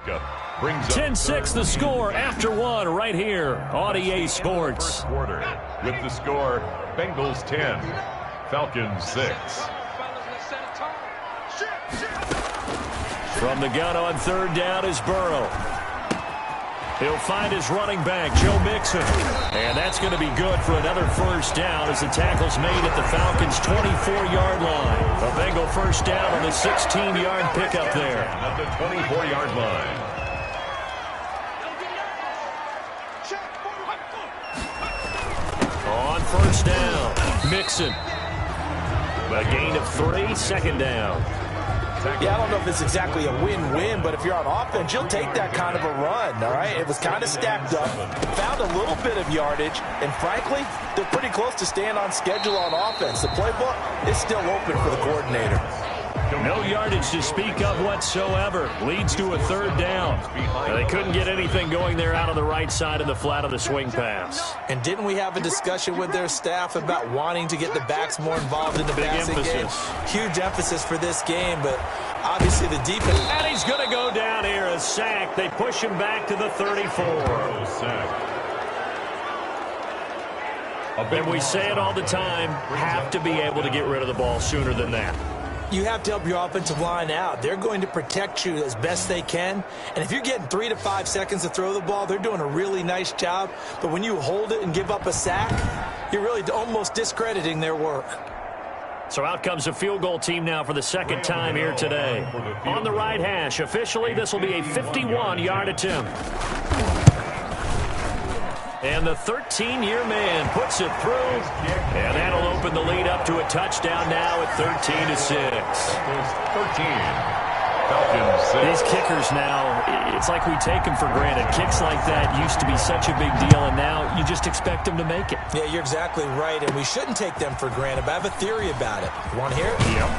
10-6 the score after one right here on EA Sports. Quarter with the score Bengals 10, Falcons 6. From the gun on third down is Burrow. He'll find his running back, Joe Mixon. And that's going to be good for another first down as the tackle's made at the Falcons' 24-yard line. A Bengal first down on the 16-yard pickup there. At the 24-yard line. On first down, Mixon. A gain of 3, second down. Yeah, I don't know if it's exactly a win-win, but if you're on offense, you'll take that kind of a run, all right? It was kind of stacked up, found a little bit of yardage, and frankly, they're pretty close to staying on schedule on offense. The playbook is still open for the coordinator. No yardage to speak of whatsoever. Leads to a third down. They couldn't get anything going there out on the right side of the flat of the swing pass. And didn't we have a discussion with their staff about wanting to get the backs more involved in the passing game? Huge emphasis for this game, but obviously the defense. And he's going to go down here, a sack. They push him back to the 34. And we say it all the time, have to be able to get rid of the ball sooner than that. You have to help your offensive line out. They're going to protect you as best they can. And if you're getting 3 to 5 seconds to throw the ball, they're doing a really nice job. But when you hold it and give up a sack, you're really almost discrediting their work. So out comes a field goal team now for the second time here today. On the right hash, officially, this will be a 51-yard attempt. And the 13-year man puts it through. And that'll open the lead up to a touchdown now at 13-6. 13. Falcons 6. These kickers now, it's like we take them for granted. Kicks like that used to be such a big deal, and now you just expect them to make it. Yeah, you're exactly right, and we shouldn't take them for granted, but I have a theory about it. You want to hear it? Yep.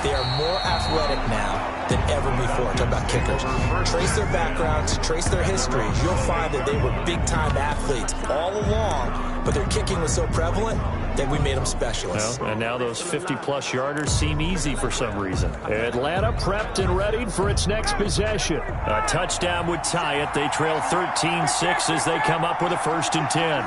They are more athletic now than ever before. Talk about kickers. Trace their backgrounds, trace their histories. You'll find that they were big-time athletes all along, but their kicking was so prevalent that we made them specialists. Well, and now those 50-plus yarders seem easy for some reason. Atlanta prepped and readied for its next possession. A touchdown would tie it. They trail 13-6 as they come up with a 1st and 10.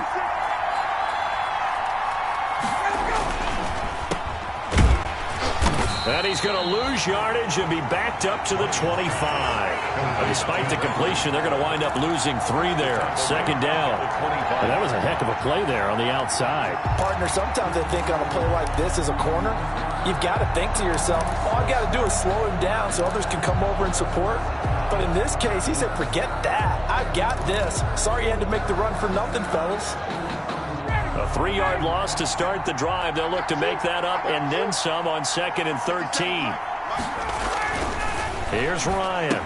And he's going to lose yardage and be backed up to the 25. Despite the completion, they're going to wind up losing 3 there. Second down. And that was a heck of a play there on the outside. Partner, sometimes I think on a play like this as a corner, you've got to think to yourself, all I got to do is slow him down so others can come over and support. But in this case, he said, forget that. I've got this. Sorry you had to make the run for nothing, fellas. A 3-yard loss to start the drive. They'll look to make that up and then some on 2nd and 13. Here's Ryan.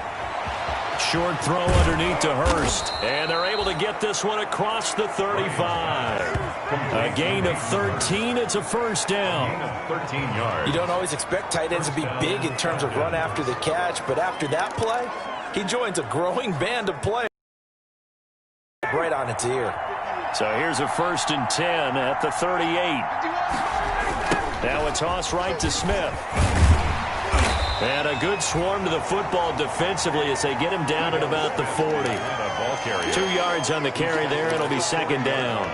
Short throw underneath to Hurst. And they're able to get this one across the 35. A gain of 13. It's a first down. 13 yards. You don't always expect tight ends to be big in terms of run after the catch, but after that play, he joins a growing band of players right on its ear. So here's a 1st and 10 at the 38. Now a toss right to Smith. And a good swarm to the football defensively as they get him down at about the 40. 2 yards on the carry there. It'll be 2nd down.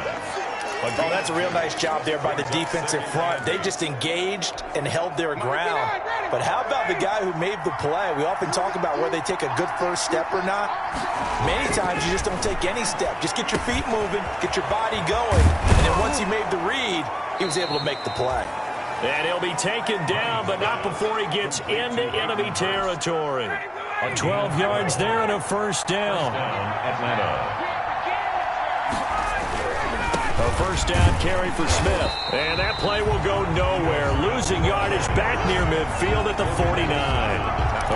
Oh, that's a real nice job there by the defensive front. They just engaged and held their ground. But how about the guy who made the play? We often talk about whether they take a good first step or not. Many times you just don't take any step. Just get your feet moving, get your body going. And then once he made the read, he was able to make the play. And he'll be taken down, but not before he gets into enemy territory. 12 yards there and a first down. Atlanta. A first down carry for Smith. And that play will go nowhere. Losing yardage back near midfield at the 49.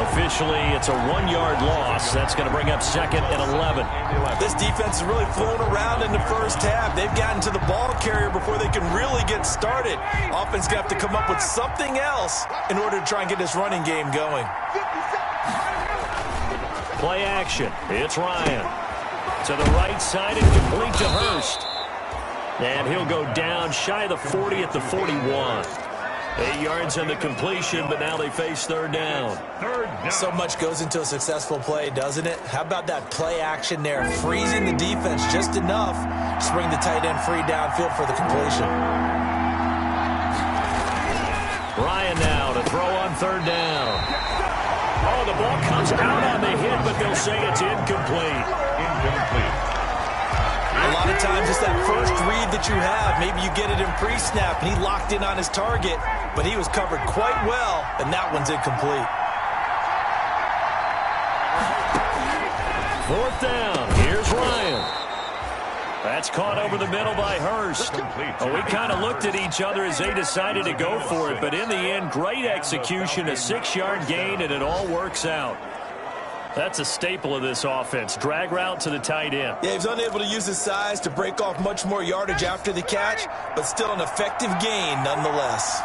Officially, it's a 1-yard loss. That's going to bring up 2nd and 11. This defense has really flown around in the first half. They've gotten to the ball carrier before they can really get started. Offense going to have to come up with something else in order to try and get this running game going. Play action. It's Ryan. To the right side and complete to Hurst. And he'll go down shy of the 40 at the 41. 8 yards on the completion, but now they face third down. So much goes into a successful play, doesn't it? How about that play action there, freezing the defense just enough to bring the tight end free downfield for the completion. Ryan now to throw on third down. Oh, the ball comes out on the hit, but they'll say it's incomplete. A lot of times it's that first read that you have. Maybe you get it in pre-snap, and he locked in on his target, but he was covered quite well, and that one's incomplete. Fourth down. Here's Ryan. That's caught over the middle by Hurst. Oh, we kind of looked at each other as they decided to go for it, but in the end, great execution, a 6-yard gain, and it all works out. That's a staple of this offense. Drag route to the tight end. Yeah, he was unable to use his size to break off much more yardage after the catch, but still an effective gain nonetheless.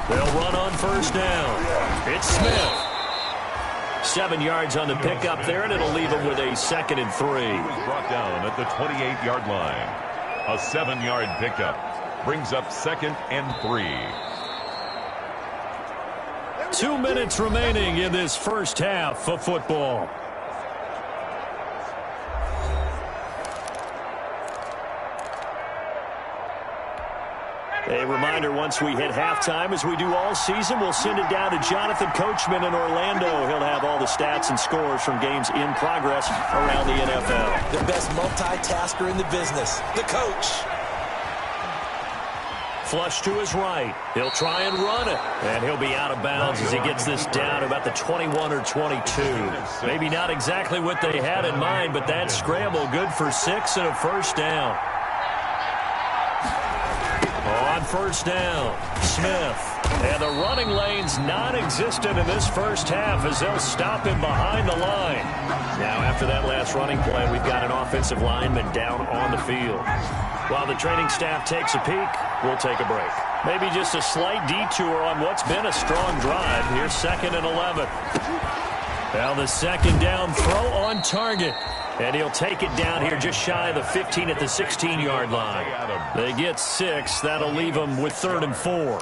They'll run on first down. It's Smith. 7 yards on the pickup there, and it'll leave him with a 2nd and 3. He was brought down at the 28-yard line. A 7-yard pickup brings up 2nd and 3. 2 minutes remaining in this first half of football. A reminder, once we hit halftime, as we do all season, we'll send it down to Jonathan Coachman in Orlando. He'll have all the stats and scores from games in progress around the NFL. The best multitasker in the business, the coach. Flush to his right. He'll try and run it. And he'll be out of bounds as he gets this down to about the 21 or 22. Maybe not exactly what they had in mind, but that scramble good for 6 and a first down. On first down, Smith. And the running lane's non-existent in this first half as they'll stop him behind the line. Now, after that last running play, we've got an offensive lineman down on the field. While the training staff takes a peek, we'll take a break. Maybe just a slight detour on what's been a strong drive. Here's 2nd and 11. Now the second down throw on target. And he'll take it down here just shy of the 15 at the 16-yard line. They get 6. That'll leave them with 3rd and 4.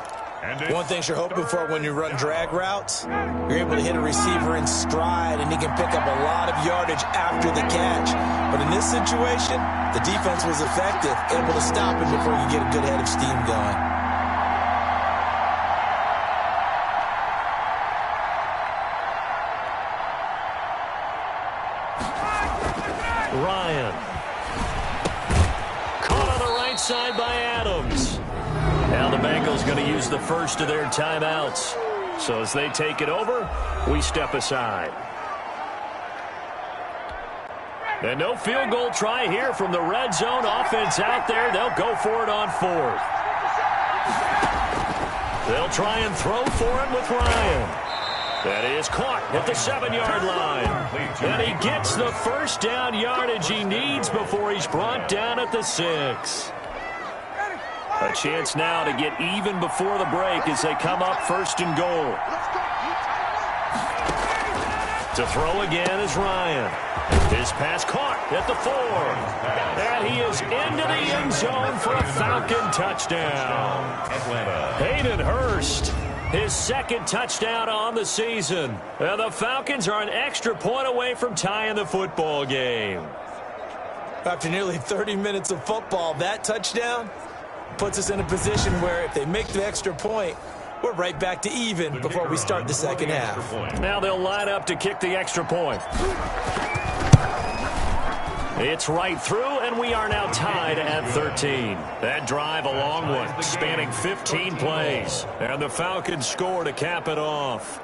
One thing you're hoping for when you run drag routes, you're able to hit a receiver in stride, and he can pick up a lot of yardage after the catch. But in this situation, the defense was effective, able to stop him before you get a good head of steam going. Ryan. Caught on the right side by Adams. Now the Bengals going to use the first of their timeouts. So as they take it over, we step aside. And no field goal try here from the red zone. Offense out there. They'll go for it on 4th. They'll try and throw for it with Ryan. That is caught at the 7-yard line. And he gets the first down yardage he needs before he's brought down at the 6. A chance now to get even before the break as they come up 1st and goal. To throw again is Ryan. His pass caught at the 4. And he is into the end zone for a Falcon touchdown. Hayden Hurst. His 2nd touchdown on the season. And the Falcons are an extra point away from tying the football game. After nearly 30 minutes of football, that touchdown puts us in a position where if they make the extra point, we're right back to even before we start the second half. Now they'll line up to kick the extra point. It's right through, and we are now tied at 13. That drive, a long one, spanning 15 plays. And the Falcons score to cap it off.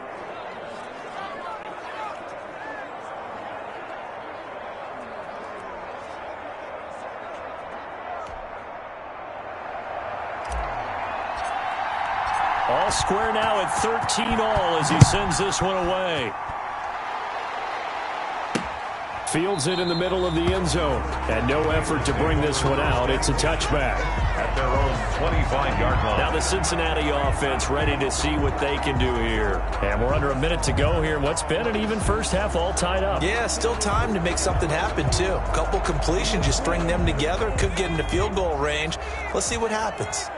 All square now at 13 all as he sends this one away. Fields it in the middle of the end zone. And no effort to bring this one out. It's a touchback. At their own 25-yard line. Now the Cincinnati offense ready to see what they can do here. And we're under a minute to go here. What's been an even first half, all tied up. Yeah, still time to make something happen, too. A couple completions, you string them together, could get into field goal range. Let's see what happens.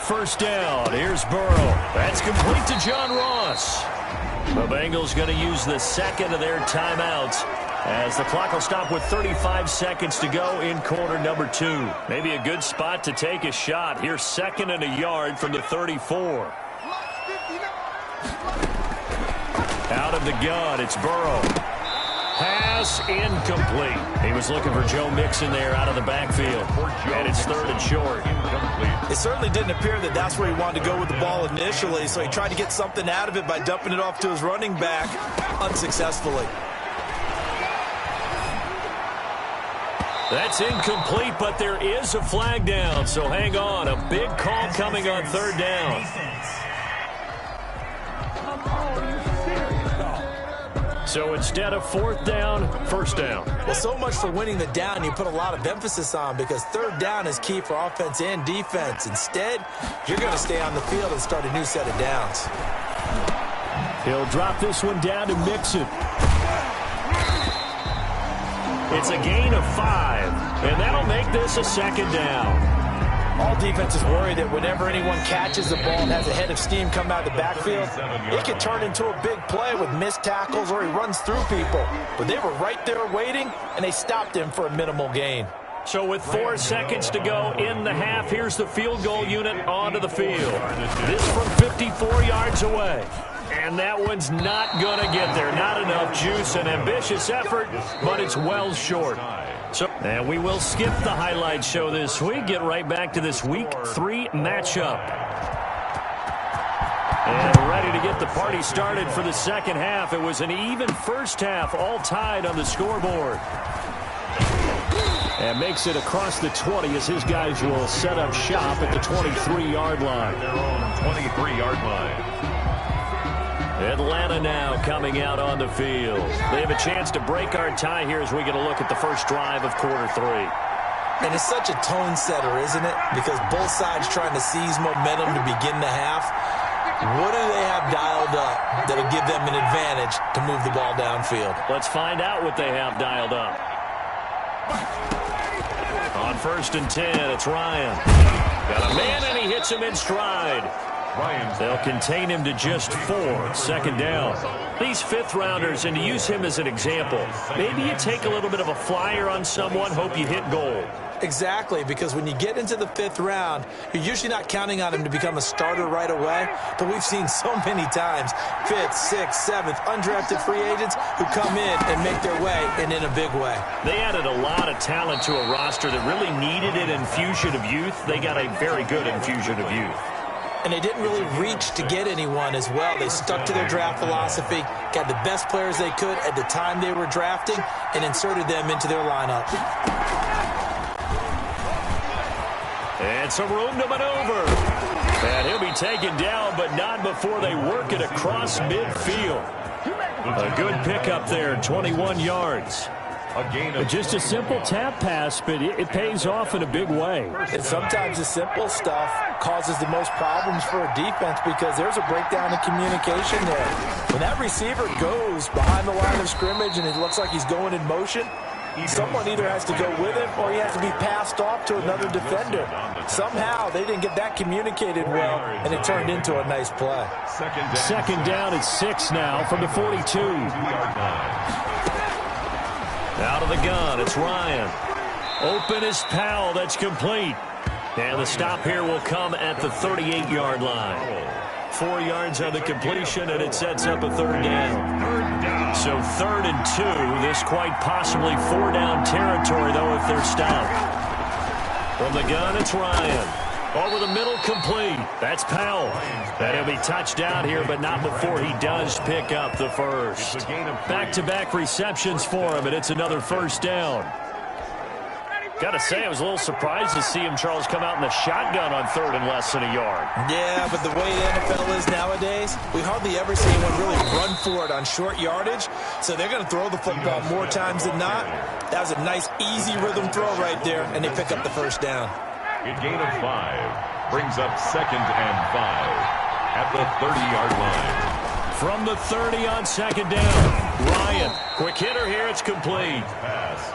First down, here's Burrow. That's complete to John Ross. The Bengals going to use the second of their timeouts as the clock will stop with 35 seconds to go in quarter number 2. Maybe a good spot to take a shot. Here's 2nd and a yard from the 34. Out of the gun, it's Burrow. Pass incomplete. He was looking for Joe Mixon there out of the backfield. And it's 3rd and short. It certainly didn't appear that that's where he wanted to go with the ball initially, so he tried to get something out of it by dumping it off to his running back unsuccessfully. That's incomplete, but there is a flag down, so hang on. A big call coming on 3rd down. So instead of 4th down, 1st down. Well, so much for winning the down you put a lot of emphasis on, because 3rd down is key for offense and defense. Instead, you're going to stay on the field and start a new set of downs. He'll drop this one down to Mixon. It's a gain of 5, and that'll make this a 2nd down. All defenses worry that whenever anyone catches the ball and has a head of steam come out of the backfield, it can turn into a big play with missed tackles or he runs through people. But they were right there waiting, and they stopped him for a minimal gain. So with 4 seconds to go in the half, here's the field goal unit onto the field. This from 54 yards away. And that one's not going to get there. Not enough juice, an ambitious effort, but it's well short. And we will skip the highlight show this week. Get right back to this Week 3 matchup. And ready to get the party started for the second half. It was an even first half, all tied on the scoreboard. And makes it across the 20 as his guys will set up shop at the 23-yard line. Their own 23-yard line. Atlanta now coming out on the field. They have a chance to break our tie here as we get a look at the first drive of quarter 3. And it's such a tone setter, isn't it? Because both sides trying to seize momentum to begin the half. What do they have dialed up that'll give them an advantage to move the ball downfield? Let's find out what they have dialed up. On 1st and 10, it's Ryan. Got a man, and he hits him in stride. They'll contain him to just 4. 2nd down. These 5th-rounders, and to use him as an example, maybe you take a little bit of a flyer on someone, hope you hit goal. Exactly, because when you get into the 5th round, you're usually not counting on him to become a starter right away, but we've seen so many times 5th, 6th, 7th, undrafted free agents who come in and make their way, and in a big way. They added a lot of talent to a roster that really needed an infusion of youth. They got a very good infusion of youth. And they didn't really reach to get anyone as well. They stuck to their draft philosophy, got the best players they could at the time they were drafting, and inserted them into their lineup. And some room to maneuver. And he'll be taken down, but not before they work it across midfield. A good pickup there, 21 yards. Just a simple tap pass, but it pays off in a big way. And sometimes the simple stuff causes the most problems for a defense because there's a breakdown in communication there. When that receiver goes behind the line of scrimmage and it looks like he's going in motion, someone either has to go with him or he has to be passed off to another defender. Somehow they didn't get that communicated well, and it turned into a nice play. Second down at 6 now from the 42. Out of the gun, it's Ryan. Open is Powell, that's complete. And the stop here will come at the 38-yard line. 4 yards on the completion, and it sets up a 3rd down. So 3rd and 2, this quite possibly 4-down territory, though, if they're stopped. From the gun, it's Ryan. Over the middle, complete. That's Powell. And he'll be touched down here, but not before he does pick up the first. Back-to-back receptions for him, and it's another 1st down. Got to say, I was a little surprised to see him, Charles, come out in the shotgun on third and less than a yard. Yeah, but the way the NFL is nowadays, we hardly ever see anyone really run for it on short yardage. So they're going to throw the football more times than not. That was a nice, easy rhythm throw right there, and they pick up the first down. A gain of 5 brings up 2nd and 5 at the 30-yard line. From the 30 on 2nd down, Ryan. Quick hitter here, it's complete.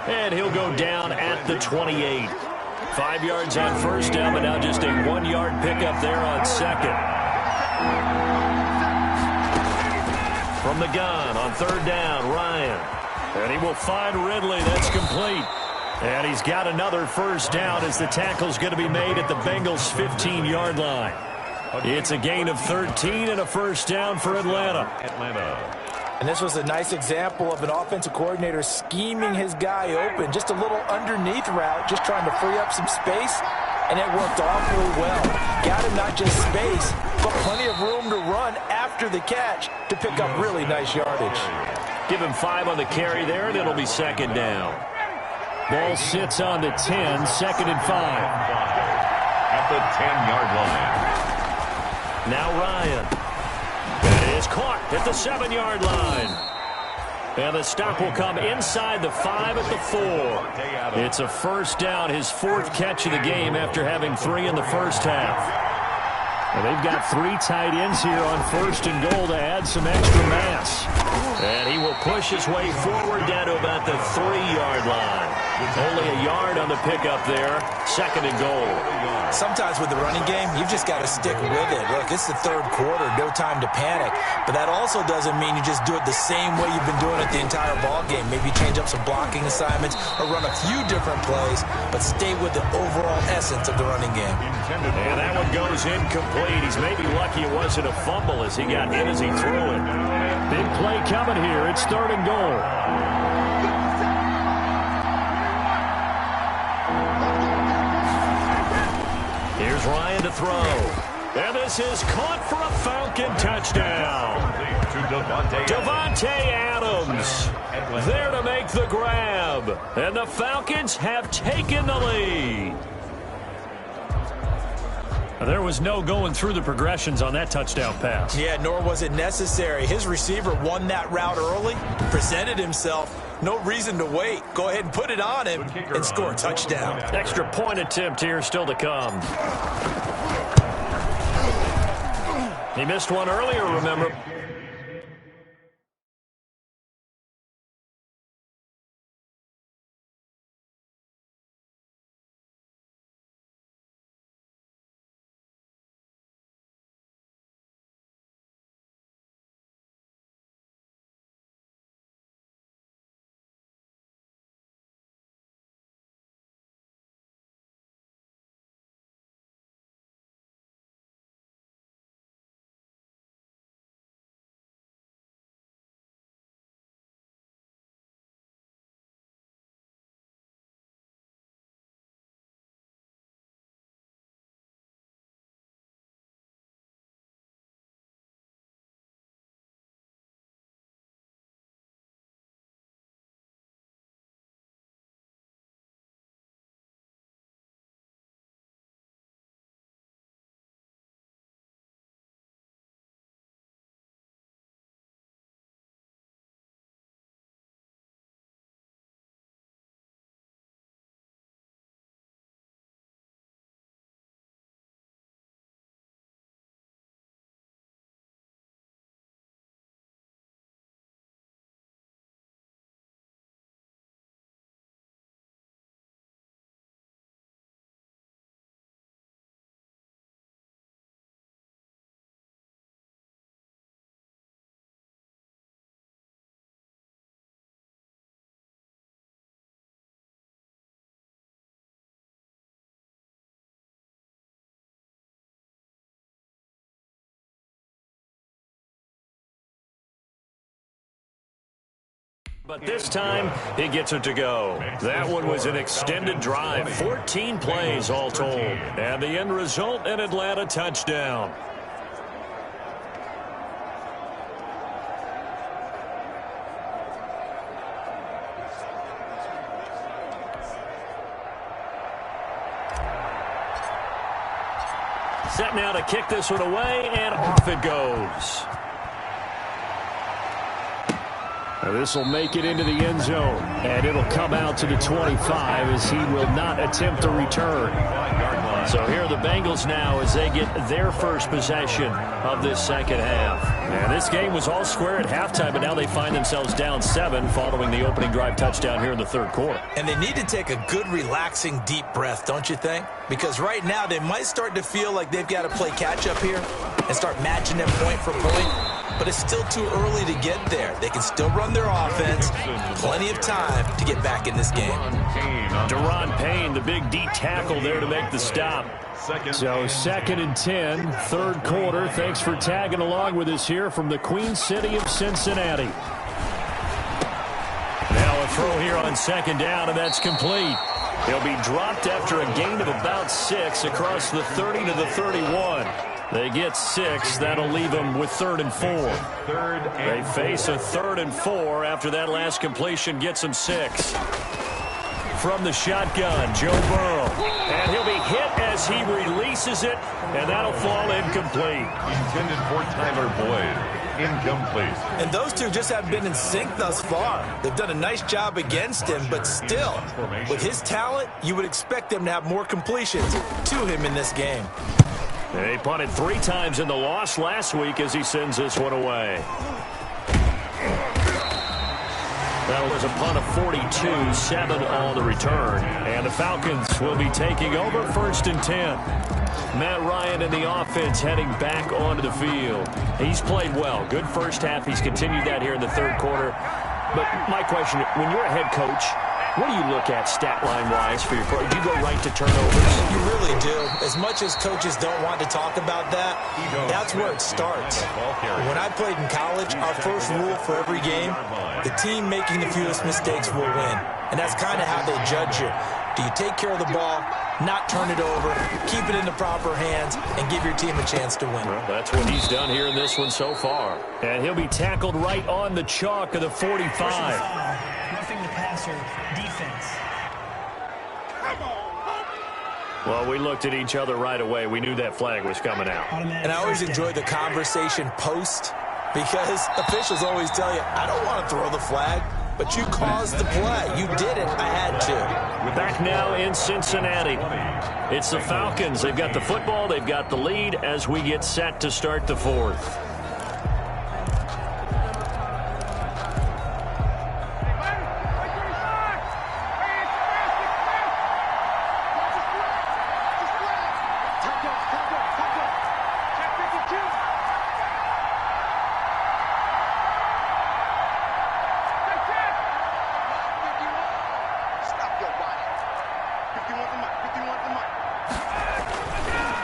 And he'll go down at the 28. 5 yards on 1st down, but now just a 1-yard pickup there on 2nd. From the gun on 3rd down, Ryan. And he will find Ridley. That's complete. And he's got another 1st down as the tackle's going to be made at the Bengals' 15-yard line. It's a gain of 13 and a 1st down for Atlanta. And this was a nice example of an offensive coordinator scheming his guy open. Just a little underneath route, just trying to free up some space, and it worked awfully well. Got him not just space, but plenty of room to run after the catch to pick up really nice yardage. Give him 5 on the carry there, and it'll be 2nd down. Ball sits on the 10, 2nd and 5. At the 10-yard line. Now Ryan. That is caught at the 7-yard line. And the stop will come inside the 5 at the 4. It's a 1st down, his 4th catch of the game after having 3 in the first half. Well, they've got 3 tight ends here on 1st and goal to add some extra mass. And he will push his way forward down to about the 3-yard line. Only a yard on the pickup there. 2nd and goal. Sometimes with the running game, you've just got to stick with it. Look, it's the 3rd quarter, no time to panic. But that also doesn't mean you just do it the same way you've been doing it the entire ball game. Maybe change up some blocking assignments or run a few different plays, but stay with the overall essence of the running game. And that one goes incomplete. He's maybe lucky it wasn't a fumble as he got hit as he threw it. Big play coming here. It's 3rd and goal. Here's Ryan to throw. And this is caught for a Falcon touchdown. Davante Adams there to make the grab. And the Falcons have taken the lead. There was no going through the progressions on that touchdown pass. Yeah, nor was it necessary. His receiver won that route early, presented himself. No reason to wait. Go ahead and put it on him and score a touchdown. Extra point attempt here still to come. He missed one earlier, remember. But this time, he gets it to go. That one was an extended drive, 14 plays all told. And the end result, an Atlanta touchdown. Set now to kick this one away, and off it goes. This will make it into the end zone, and it'll come out to the 25 as he will not attempt a return. So here are the Bengals now as they get their first possession of this second half. And this game was all square at halftime, but now they find themselves down 7 following the opening drive touchdown here in the third quarter. And they need to take a good, relaxing, deep breath, don't you think? Because right now they might start to feel like they've got to play catch-up here and start matching them point for point. But it's still too early to get there. They can still run their offense. Plenty of time to get back in this game. Daron Payne, the big D tackle there to make the stop. So 2nd and 10, third quarter. Thanks for tagging along with us here from the Queen City of Cincinnati. Now a throw here on 2nd down, and that's complete. He'll be dropped after a gain of about 6 across the 30 to the 31. They get 6. That'll leave them with 3rd and 4. They face a 3rd and 4 after that last completion gets them 6. From the shotgun, Joe Burrow. And he'll be hit as he releases it, and that'll fall incomplete. Intended for Tyler Boyd. Incomplete. And those two just haven't been in sync thus far. They've done a nice job against him, but still, with his talent, you would expect them to have more completions to him in this game. They punted 3 times in the loss last week as he sends this one away. That was a punt of 42, 7 on the return. And the Falcons will be taking over 1st and 10. Matt Ryan and the offense heading back onto the field. He's played well. Good first half. He's continued that here in the third quarter. But my question, when you're a head coach, what do you look at stat line-wise for your coach? Do you go right to turnovers? You really do. As much as coaches don't want to talk about that, that's where it starts. When I played in college, our first rule for every game, the team making the fewest mistakes will win. And that's kind of how they judge you. Do you take care of the ball, not turn it over, keep it in the proper hands, and give your team a chance to win? Well, that's what he's done here in this one so far. And he'll be tackled right on the chalk of the 45. Roughing the passer, defense. Well, we looked at each other right away. We knew that flag was coming out. And I always enjoy the conversation post because officials always tell you, I don't want to throw the flag, but you caused the play. You did it. I had to. We're back now in Cincinnati. It's the Falcons. They've got the football. They've got the lead as we get set to start the fourth.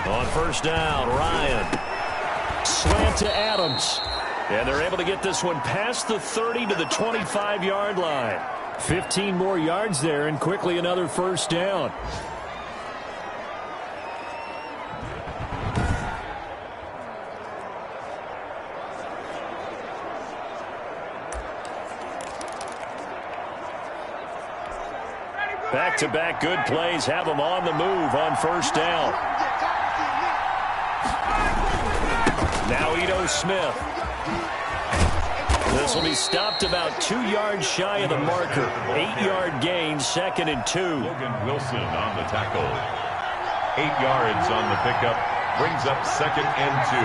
On first down, Ryan. Slant to Adams. And they're able to get this one past the 30 to the 25-yard line. 15 more yards there, and quickly another first down. Back-to-back good plays have them on the move on first down. Now Ito Smith. This will be stopped about 2 yards shy of the marker. 8-yard gain, 2nd and 2. Logan Wilson on the tackle. 8 yards on the pickup. Brings up 2nd and 2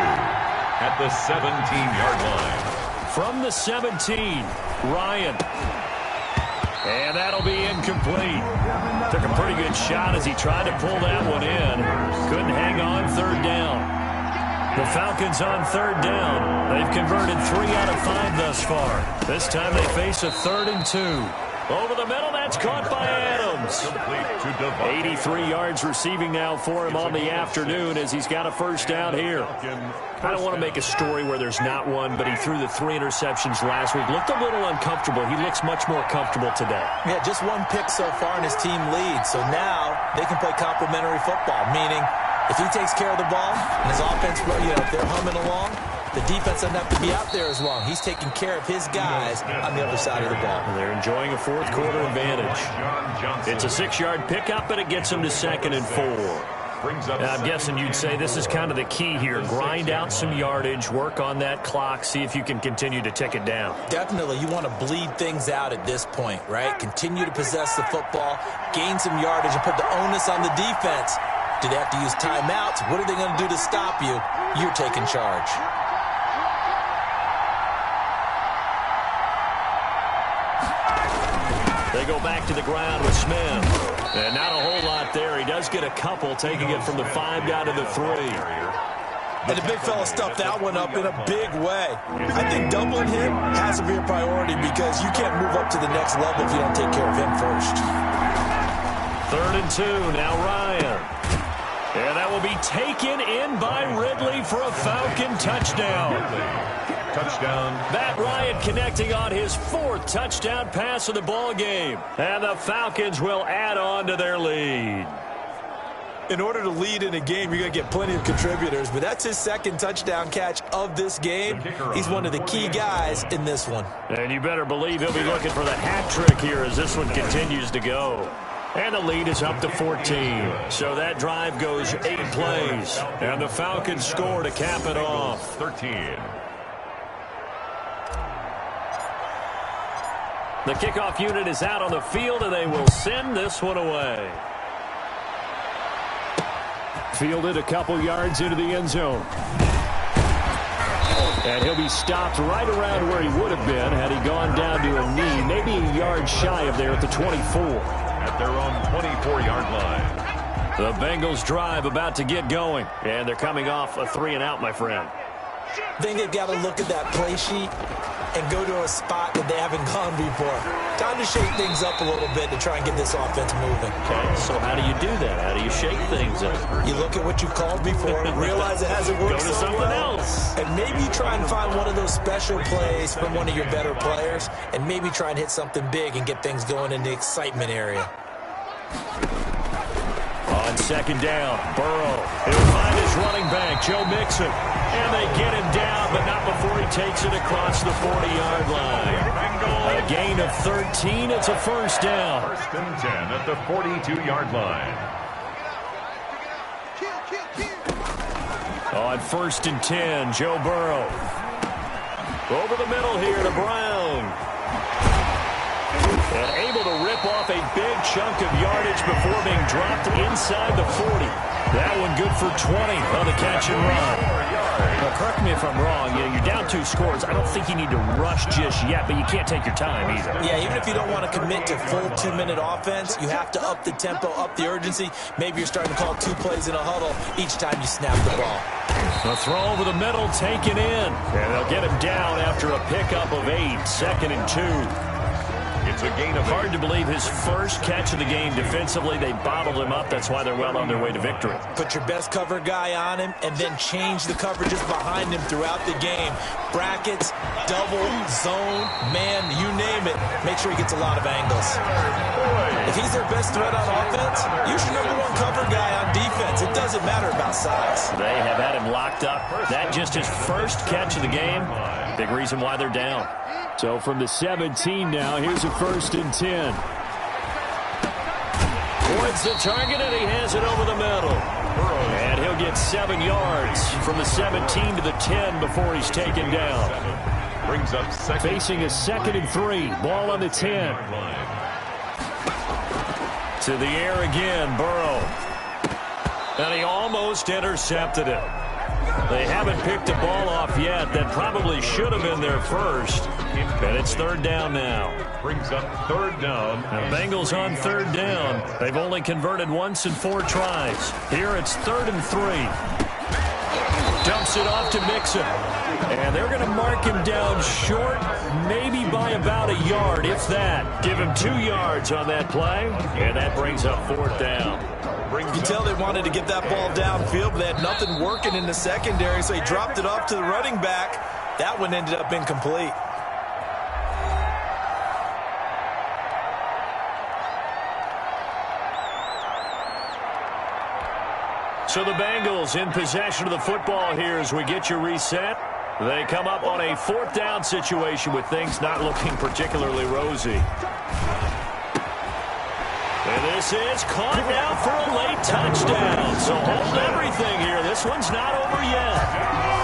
at the 17-yard line. From the 17, Ryan. And that'll be incomplete. Took a pretty good shot as he tried to pull that one in. Couldn't hang on, 3rd down. The Falcons on 3rd down. They've converted 3 out of 5 thus far. This time they face a 3rd and 2. Over the middle, that's caught by Adams. 83 yards receiving now for him on the afternoon as he's got a first down here. I don't want to make a story where there's not one, but he threw the 3 interceptions last week. Looked a little uncomfortable. He looks much more comfortable today. Yeah, just 1 pick so far and his team leads. So now they can play complementary football, meaning if he takes care of the ball and his offense, if they're humming along, the defense doesn't have to be out there as long. He's taking care of his guys on the other side of the ball. And they're enjoying a 4th quarter advantage. It's a 6-yard pickup, but it gets them to 2nd and 4. Brings up I'm guessing you'd say this is kind of the key here. Grind out some yardage, work on that clock, see if you can continue to tick it down. Definitely, you want to bleed things out at this point, right? Continue to possess the football, gain some yardage, and put the onus on the defense. Do they have to use timeouts? What are they going to do to stop you? You're taking charge. They go back to the ground with Smith. And not a whole lot there. He does get a couple, taking it from the 5 down to the 3. And the big fella stuffed that one up in a big way. I think doubling him has to be a priority because you can't move up to the next level if you don't take care of him first. 3rd and 2, now Ryan. And that will be taken in by Ridley for a Falcon touchdown. touchdown. Matt Ryan connecting on his 4th touchdown pass of the ball game. And the Falcons will add on to their lead. In order to lead in a game, you're going to get plenty of contributors, but that's his 2nd touchdown catch of this game. He's one of the key guys in this one. And you better believe he'll be looking for the hat trick here as this one continues to go. And the lead is up to 14. So that drive goes 8 plays. And the Falcons score to cap it off. 13. The kickoff unit is out on the field, and they will send this one away. Fielded a couple yards into the end zone. And he'll be stopped right around where he would have been had he gone down to a knee, maybe a yard shy of there at the 24. At their own 24-yard line. The Bengals drive about to get going, and they're coming off a 3-and-out, my friend. I think they've got to look at that play sheet and go to a spot that they haven't gone before. Time to shake things up a little bit to try and get this offense moving. Okay, so how do you do that? How do you shake things up? You look at what you called before, realize it hasn't worked Go to so something well, else. and maybe try and find one of those special plays from one of your better players, and maybe try and hit something big and get things going in the excitement area. On 2nd down, Burrow. He'll find his running back, Joe Mixon. And they get him down, but not before he takes it across the 40-yard line. A gain of 13. It's a 1st down. 1st and 10 at the 42-yard line. On 1st and 10, Joe Burrow. Over the middle here to Brown. And able to rip off a big chunk of yardage before being dropped inside the 40. That one good for 20 on the catch and run. Now, correct me if I'm wrong. You're down 2 scores. I don't think you need to rush just yet, but you can't take your time either. Yeah, even if you don't want to commit to full 2-minute offense, you have to up the tempo, up the urgency. Maybe you're starting to call 2 plays in a huddle each time you snap the ball. A throw over the middle, taken in. And they'll get him down after a pickup of 8. 2nd and 2. It's a gain of Hard to believe his first catch of the game defensively. They bottled him up. That's why they're well on their way to victory. Put your best cover guy on him and then change the coverages behind him throughout the game. Brackets, double, zone, man, you name it. Make sure he gets a lot of angles. If he's their best threat on offense, use your #1 cover guy on defense. It doesn't matter about size. They have had him locked up. That just his first catch of the game. Big reason why they're down. So from the 17 now, here's a 1st and 10. Towards the target, and he has it over the middle. And he'll get 7 yards from the 17 to the 10 before he's taken down. brings up 2nd. Facing a 2nd and 3. Ball on the 10. To the air again, Burrow. And he almost intercepted it. They haven't picked a ball off yet. That probably should have been their first. And it's 3rd down now. Brings up 3rd down. The Bengals on 3rd down. They've only converted once in 4 tries. Here it's 3rd and 3. Dumps it off to Mixon. And they're going to mark him down short, maybe by about a yard, if that. Give him 2 yards on that play. And that brings up 4th down. You can tell they wanted to get that ball downfield, but they had nothing working in the secondary, so he dropped it off to the running back. That one ended up incomplete. So the Bengals in possession of the football here as we get you reset. They come up on a 4th down situation with things not looking particularly rosy. And this is caught now for a late touchdown. So hold everything here. This one's not over yet.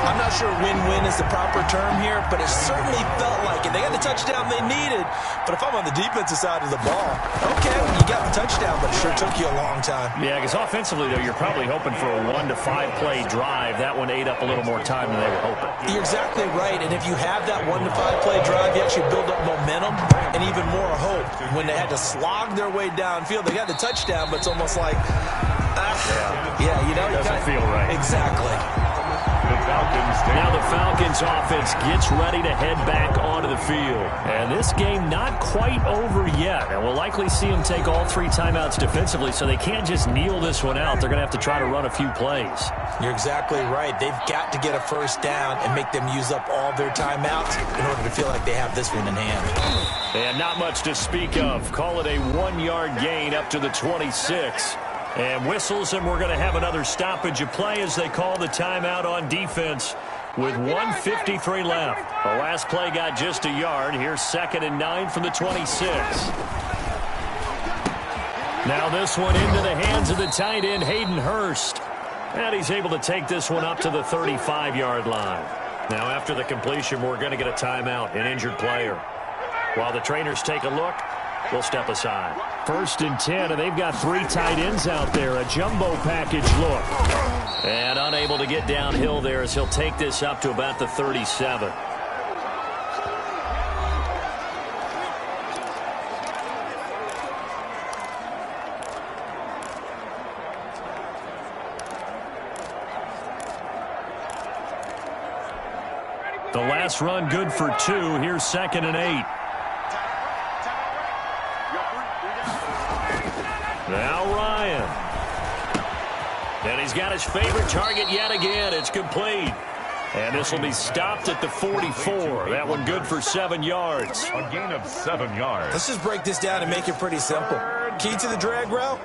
I'm not sure win-win is the proper term here, but it certainly felt like it. They got the touchdown they needed. But if I'm on the defensive side of the ball, okay, you got the touchdown, but it sure took you a long time. Yeah, because offensively, though, you're probably hoping for a 1 to 5 play drive. That one ate up a little more time than they were hoping. You're exactly right. And if you have that 1 to 5 play drive, you actually build up momentum and even more hope. When they had to slog their way downfield, they got the touchdown, but it's almost like, it doesn't feel right. Exactly. Now the Falcons offense gets ready to head back onto the field. And this game not quite over yet. And we'll likely see them take all 3 timeouts defensively, so they can't just kneel this one out. They're going to have to try to run a few plays. You're exactly right. They've got to get a first down and make them use up all their timeouts in order to feel like they have this one in hand. And not much to speak of. Call it a 1-yard gain up to the 26. And whistles, and we're going to have another stoppage of play as they call the timeout on defense with 1:53 left. The last play got just a yard. Here's 2nd and 9 from the 26. Now this one into the hands of the tight end, Hayden Hurst. And he's able to take this one up to the 35-yard line. Now after the completion, we're going to get a timeout, an injured player. While the trainers take a look, we'll step aside. 1st and 10, and they've got 3 tight ends out there. A jumbo package look. And unable to get downhill there as he'll take this up to about the 37. The last run good for 2. Here's 2nd and 8. Now Ryan. And he's got his favorite target yet again. It's complete. And this will be stopped at the 44. That one good for 7 yards. A gain of 7 yards. Let's just break this down and make it pretty simple. Key to the drag route,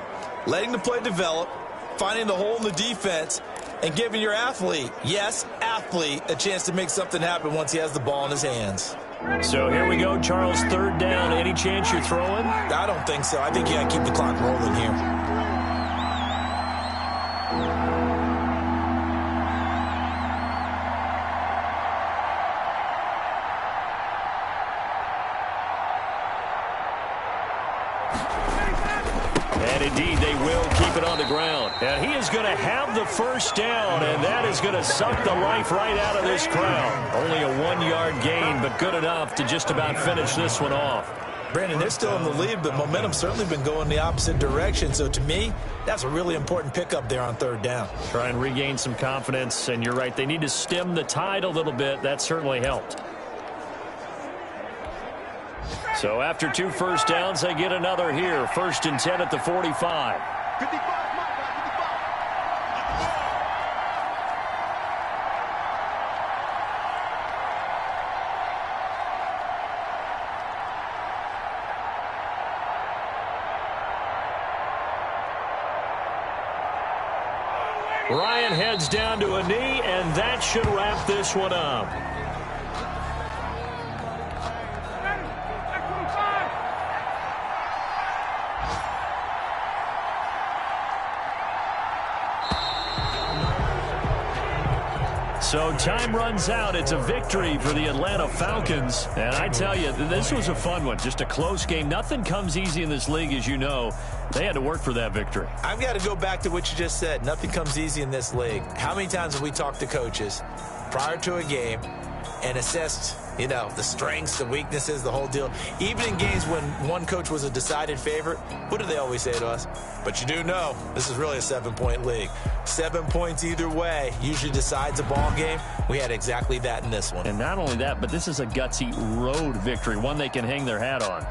letting the play develop, finding the hole in the defense, and giving your athlete, yes, athlete, a chance to make something happen once he has the ball in his hands. So here we go, Charles, 3rd down. Any chance you're throwing? I don't think so. I think you got to keep the clock rolling here. And indeed, they will keep it on the ground. And he is going to have the first down, and that is going to suck the life right out of this crowd. Only a 1-yard gain, but good enough to just about finish this one off. Brandon, they're still in the lead, but momentum's certainly been going the opposite direction. So to me, that's a really important pickup there on 3rd down. Try and regain some confidence, and you're right. They need to stem the tide a little bit. That certainly helped. So after 2 first downs, they get another here. 1st and 10 at the 45. Ryan heads down to a knee, and that should wrap this one up. So time runs out. It's a victory for the Atlanta Falcons. And I tell you, this was a fun one. Just a close game. Nothing comes easy in this league, as you know. They had to work for that victory. I've got to go back to what you just said. Nothing comes easy in this league. How many times have we talked to coaches prior to a game and assessed, you know, the strengths, the weaknesses, the whole deal? Even in games when one coach was a decided favorite, what do they always say to us? But you do know this is really a 7-point league. 7 points either way usually decides a ball game. We had exactly that in this one. And not only that, but this is a gutsy road victory, one they can hang their hat on.